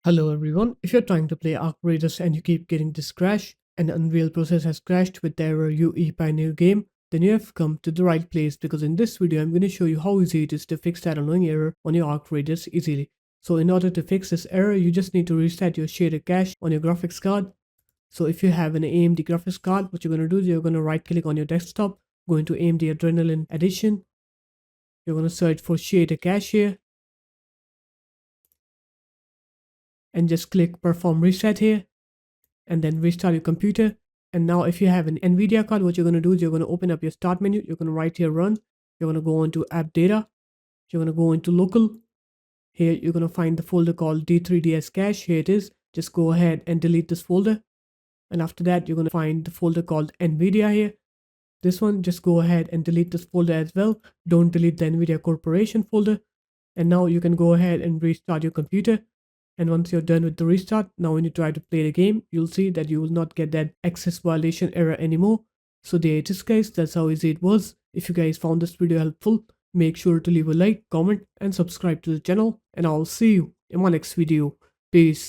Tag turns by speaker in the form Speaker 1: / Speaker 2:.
Speaker 1: Hello everyone, if you're trying to play Arc Raiders and you keep getting this crash, and Unreal process has crashed with the error UE Pioneer game, then you have come to the right place because in this video I'm going to show you how easy it is to fix that annoying error on your Arc Raiders easily. So in order to fix this error, you just need to reset your shader cache on your graphics card. So if you have an AMD graphics card, what you're going to do is you're going to right click on your desktop, go into AMD Adrenalin Edition, you're going to search for shader cache here, and just click perform reset here, and then restart your computer. And now if you have an NVIDIA card, what you're going to do is you're going to open up your start menu, you're going to right here run, you're going to go into app data, you're going to go into local. Here you're going to find the folder called D3DS cache. Here it is. Just go ahead and delete this folder. And after that, you're going to find the folder called NVIDIA here. This one, just go ahead and delete this folder as well. Don't delete the NVIDIA Corporation folder. And now you can go ahead and restart your computer. And once you're done with the restart, now when you try to play the game, you'll see that you will not get that access violation error anymore. So there it is guys, that's how easy it was. If you guys found this video helpful, make sure to leave a like, comment and subscribe to the channel. And I'll see you in my next video. Peace.